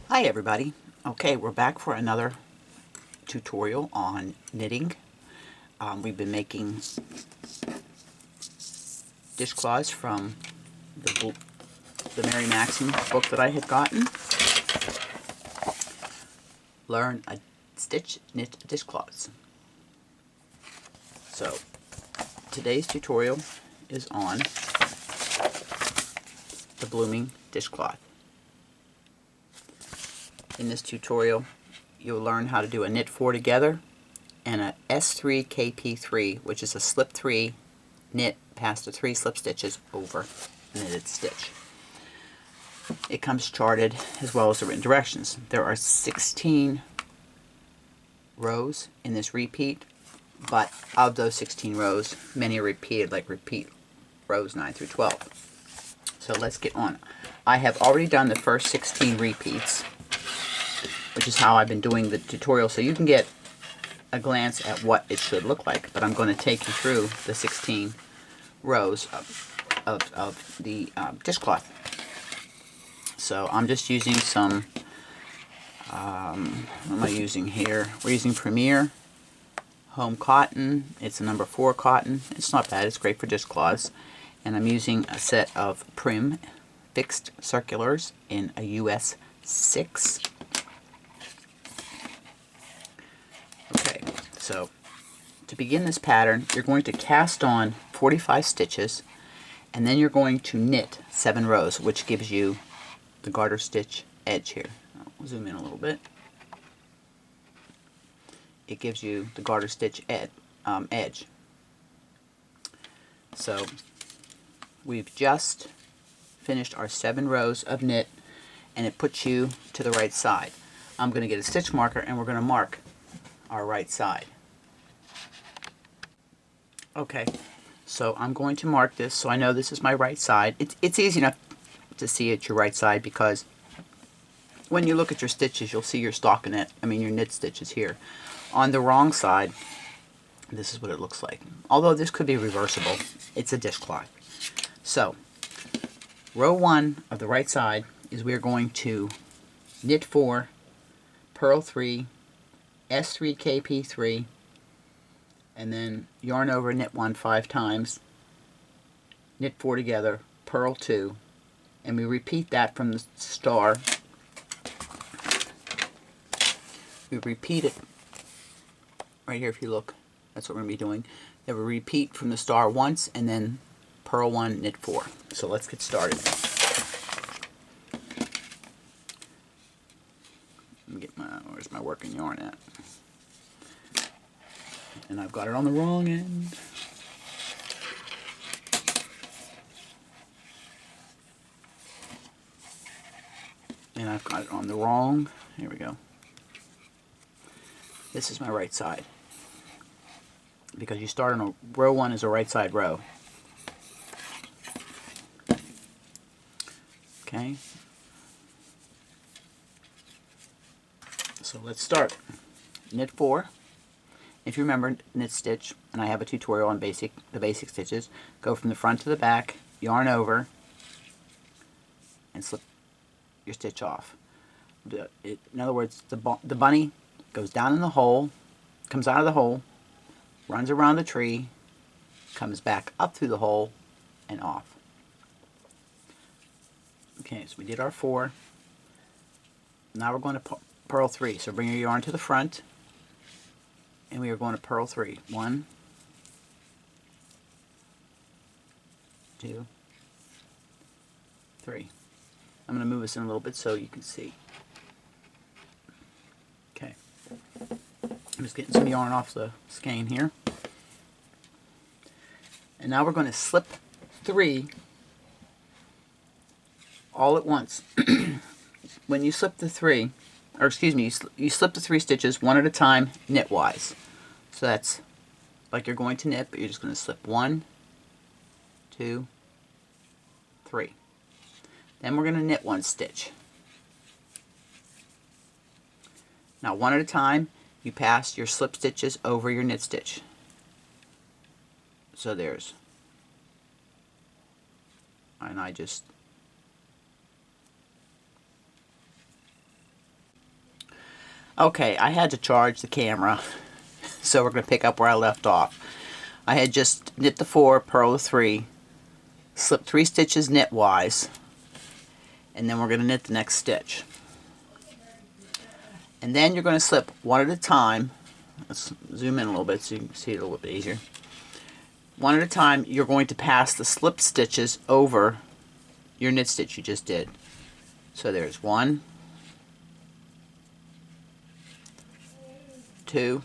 Hi everybody. Okay, we're back for another tutorial on knitting. We've been making dishcloths from the Mary Maxim book that I had gotten. Learn a stitch knit dishcloths. So today's tutorial is on the Blooming Dishcloth. In this tutorial you'll learn how to do a knit 4 together and a S3 KP3, which is a slip 3 knit past the 3 slip stitches over a knitted stitch. It comes charted as well as the written directions. There are 16 rows in this repeat, but of those 16 rows, many are repeated, like repeat rows 9 through 12. So let's get on. I have already done the first 16 repeats, which is how I've been doing the tutorial, so you can get a glance at what it should look like. But I'm going to take you through the 16 rows of the dishcloth. So I'm just using some, what am I using here? We're using Premier Home Cotton. It's a number 4 cotton. It's not bad, it's great for dishcloths. And I'm using a set of Prim fixed circulars in a US 6. Okay, so to begin this pattern, you're going to cast on 45 stitches, and then you're going to knit 7 rows, which gives you the garter stitch edge here. I'll zoom in a little bit. It gives you the garter stitch edge. So we've just finished our 7 rows of knit, and it puts you to the right side. I'm going to get a stitch marker and we're going to mark our right side. Okay, so I'm going to mark this so I know this is my right side. It's easy enough to see it's your right side because when you look at your stitches, you'll see your stockinette, your knit stitches here. On the wrong side, this is what it looks like. Although this could be reversible, it's a dishcloth. So, row 1 of the right side is we're going to knit 4, purl 3, S3 KP3, and then yarn over, knit 1 5 times, knit 4 together, purl 2, and we repeat that from the star. We repeat it right here if you look. That's what we're going to be doing. Then we repeat from the star once and then purl 1, knit 4. So let's get started. Let me get where's my working yarn at? And I've got it on the wrong end. And I've got it on the wrong, here we go. This is my right side. Because you start on a row 1 is a right side row. Okay. So let's start. Knit 4. If you remember, knit stitch, and I have a tutorial on the basic stitches. Go from the front to the back, yarn over, and slip your stitch off. In other words, the bunny goes down in the hole, comes out of the hole, runs around the tree, comes back up through the hole, and off. Okay, so we did our 4. Now we're going to purl 3. So bring your yarn to the front, and we are going to purl 3. 1, 2, 3. I'm going to move this in a little bit so you can see. Okay. I'm just getting some yarn off the skein here. And now we're going to slip 3 all at once. When you slip the 3, or excuse me, you slip the 3 stitches one at a time, knitwise. So that's like you're going to knit, but you're just going to slip 1, 2, 3. Then we're going to knit 1 stitch. Now one at a time, you pass your slip stitches over your knit stitch. So there's, and I just Okay, I had to charge the camera, so we're going to pick up where I left off. I had just knit the 4, purl the 3, slip 3 stitches knitwise, and then we're going to knit the next stitch. And then you're going to slip one at a time. Let's zoom in a little bit so you can see it a little bit easier. One at a time, you're going to pass the slip stitches over your knit stitch you just did. So there's 1, 2,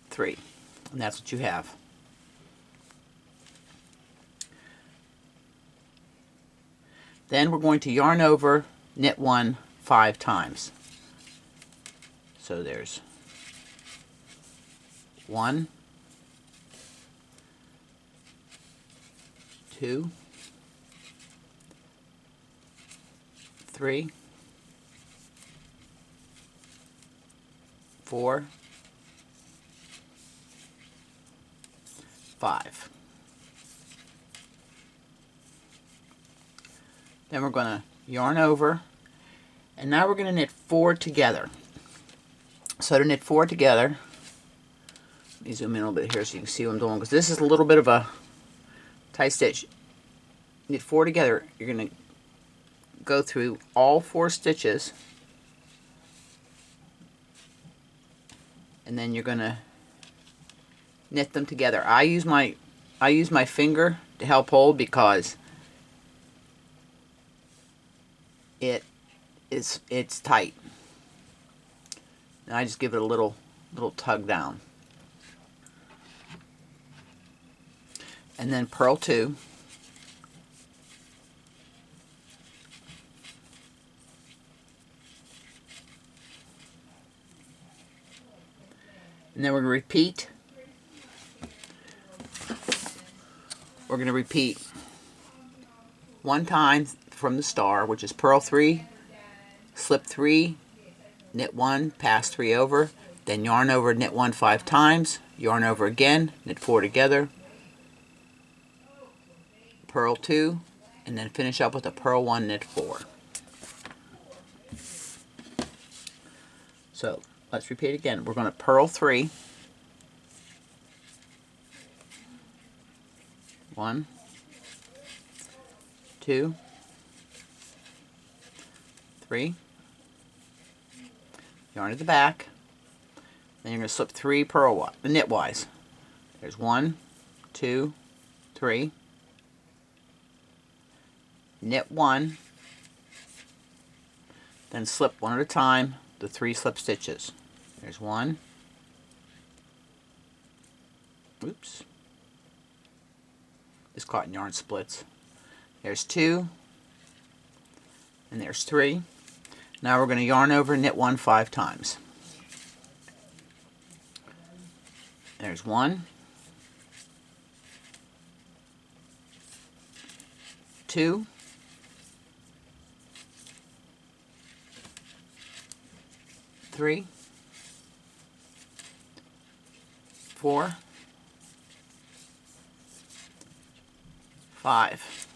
3, and that's what you have. Then we're going to yarn over, knit 1 5 times. So there's 1, 2, 3, 4, 5. Then we're going to yarn over, and now we're going to knit 4 together. So to knit 4 together, let me zoom in a little bit here so you can see what I'm doing, because this is a little bit of a tight stitch. Knit 4 together, you're going to go through all 4 stitches, and then you're going to knit them together. I use my finger to help hold because it's tight. And I just give it a little tug down. And then purl 2. And then we're going to repeat. We're going to repeat 1 time from the star, which is purl 3, slip 3, knit 1, pass 3 over, then yarn over, knit 1 5 times, yarn over again, knit 4 together, purl 2, and then finish up with a purl 1, knit 4. So let's repeat again. We're going to purl 3, 1, 2, 3, yarn at the back, then you're going to slip 3 knitwise. There's 1, 2, 3, knit 1, then slip 1 at a time the 3 slip stitches. There's 1, oops, this cotton yarn splits. There's 2, and there's 3. Now we're going to yarn over, knit 1 5 times. There's 1, 2, 3, 4, 5.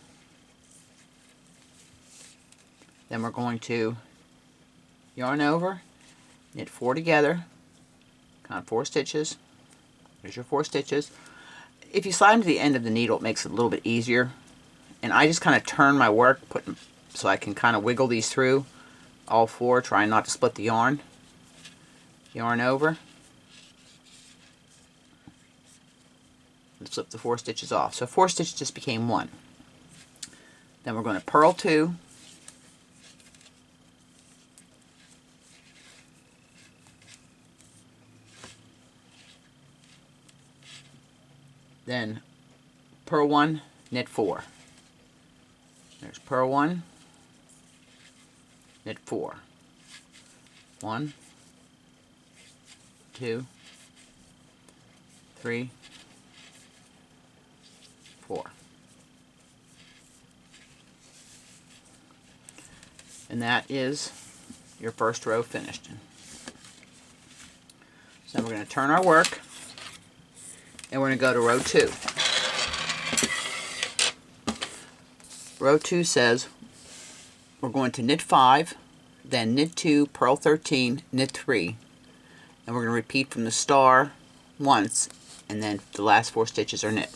Then we're going to yarn over, knit 4 together, count 4 stitches. There's your 4 stitches. If you slide them to the end of the needle, it makes it a little bit easier. And I just kind of turn my work, so I can kind of wiggle these through all 4, trying not to split the yarn. Yarn over, and slip the 4 stitches off. So 4 stitches just became 1. Then we're going to purl 2, then purl 1, knit 4. There's purl 1, knit 4. 1, 2, 3, 4. And that is your first row finished. So we're going to turn our work, and we're going to go to row 2. Row 2 says we're going to knit 5, then knit 2, purl 13, knit 3, and we're going to repeat from the star once, and then the last 4 stitches are knit.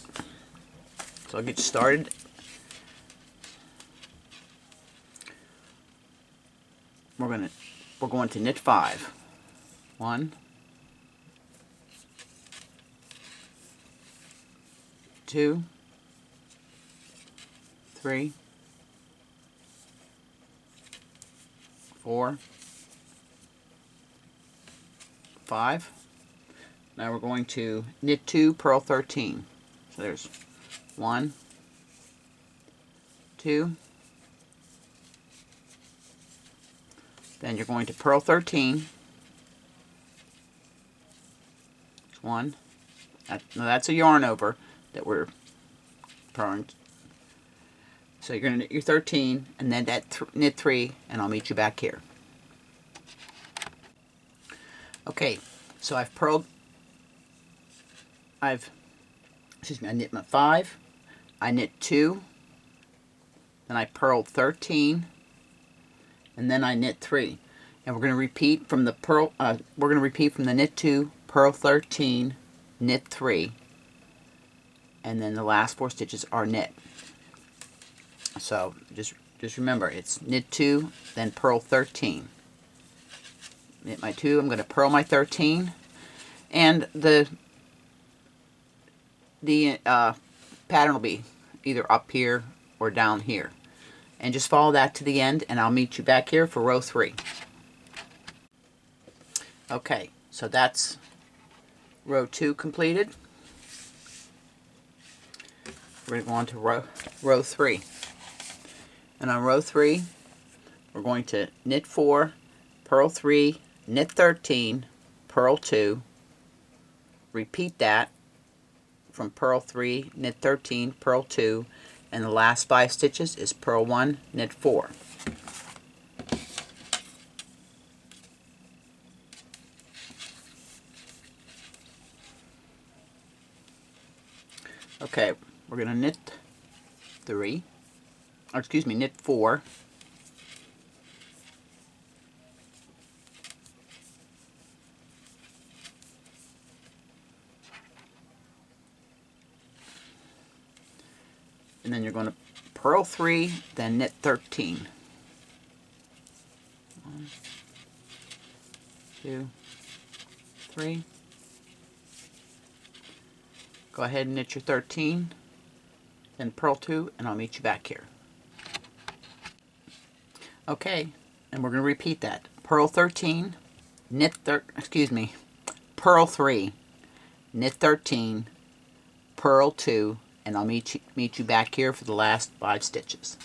So I'll get you started. We're going to knit 5. 1, 2, 3, 4, 5. Now we're going to knit 2, purl 13. So there's 1, 2. Then you're going to purl 13. 1. Now that's a yarn over that we're purling. So you're going to knit your 13 and then knit 3, and I'll meet you back here. Okay, so I knit my 5, I knit 2, then I purled 13, and then I knit 3. And we're going to repeat from the knit 2, purl 13, knit 3, and then the last 4 stitches are knit. So just remember, it's knit 2, then purl 13. Knit my 2, I'm going to purl my 13, and the pattern will be either up here or down here. And just follow that to the end, and I'll meet you back here for row 3. Okay, so that's row 2 completed. We're going to go on to row 3. And on row 3, we're going to knit 4, purl 3, knit 13, purl 2, repeat that from purl 3, knit 13, purl 2, and the last 5 stitches is purl 1, knit 4. Okay, we're going to knit 4, and then you're going to purl 3, then knit 13. 1, 2, 3. Go ahead and knit your 13, then purl 2, and I'll meet you back here. Okay, and we're going to repeat that. Purl 13, purl 3, knit 13, purl 2, and I'll meet you back here for the last 5 stitches.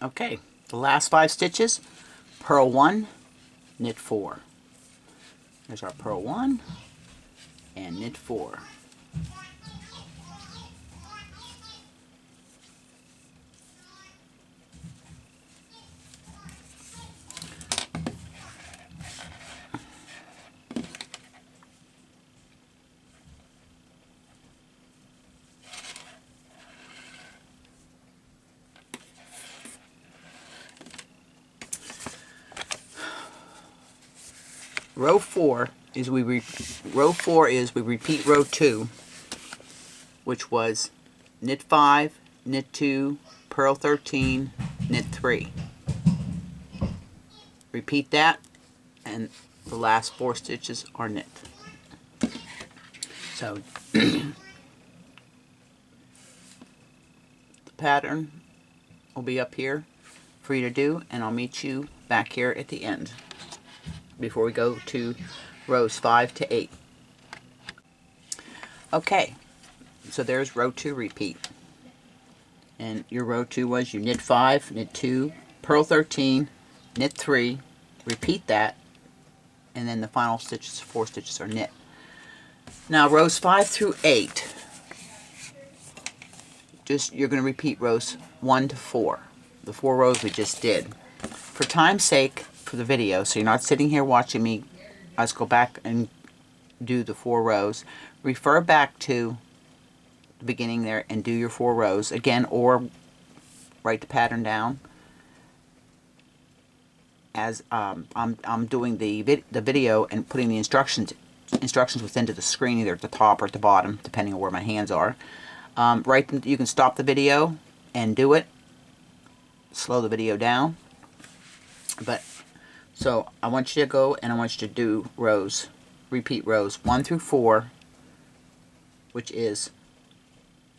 Okay, the last 5 stitches, purl 1, knit 4. There's our purl 1 and knit 4. Row 4 is we repeat row 2, which was knit 5, knit 2, purl 13, knit 3. Repeat that, and the last 4 stitches are knit. So the pattern will be up here for you to do, and I'll meet you back here at the end before we go to rows 5 to 8. Okay, so there's row 2 repeat. And your row 2 was you knit 5, knit 2, purl 13, knit 3, repeat that, and then the final stitches, 4 stitches are knit. Now rows 5 through 8, you're going to repeat rows 1 to 4, the 4 rows we just did. For time's sake, for the video, so you're not sitting here watching me us go back and do the 4 rows, refer back to the beginning there and do your 4 rows again, or write the pattern down as I'm doing the video and putting the instructions within to the screen, either at the top or at the bottom, depending on where my hands are. You can stop the video and do it. Slow the video down. But so I want you to go and I want you to do rows, repeat rows 1 through 4, which is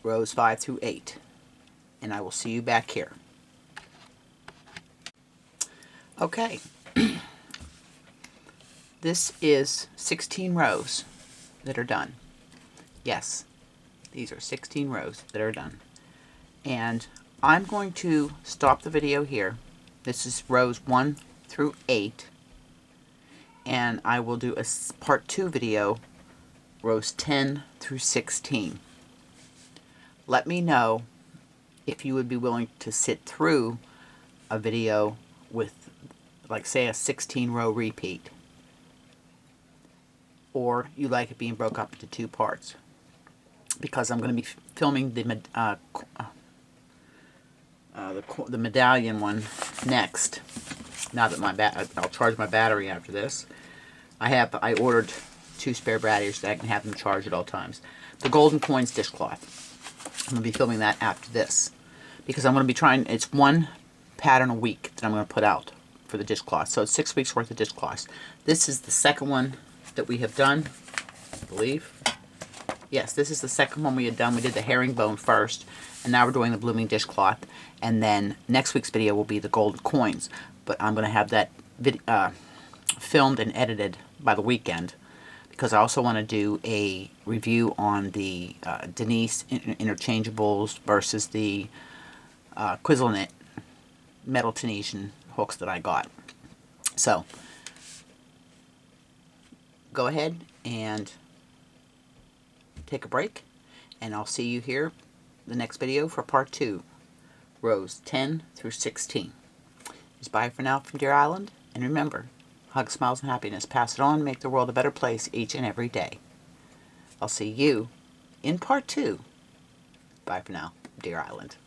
rows 5 through 8. And I will see you back here. Okay. This is 16 rows that are done. Yes, these are 16 rows that are done. And I'm going to stop the video here. This is rows 1 through 8. And I will do a part 2 video, rows 10 through 16. Let me know if you would be willing to sit through a video with, like, say, a 16 row repeat, or you like it being broke up into 2 parts, because I'm going to be filming the medallion one next. Now that I'll charge my battery after this. I ordered 2 spare batteries that I can have them charged at all times. The golden coins dishcloth, I'm going to be filming that after this, because I'm going to be trying, it's 1 pattern a week that I'm going to put out for the dishcloth. So it's 6 weeks worth of dishcloths. This is the second one that we have done, I believe. Yes, this is the second one we had done. We did the herringbone first, and now we're doing the blooming dishcloth. And then next week's video will be the golden coins. But I'm going to have that filmed and edited by the weekend, because I also want to do a review on the Denise interchangeables versus the Quizlet metal Tunisian hooks that I got. So go ahead and take a break, and I'll see you here the next video for part 2, rows 10 through 16. Just bye for now from Deer Island, and remember, hug, smiles, and happiness. Pass it on, make the world a better place each and every day. I'll see you in part 2. Bye for now, Deer Island.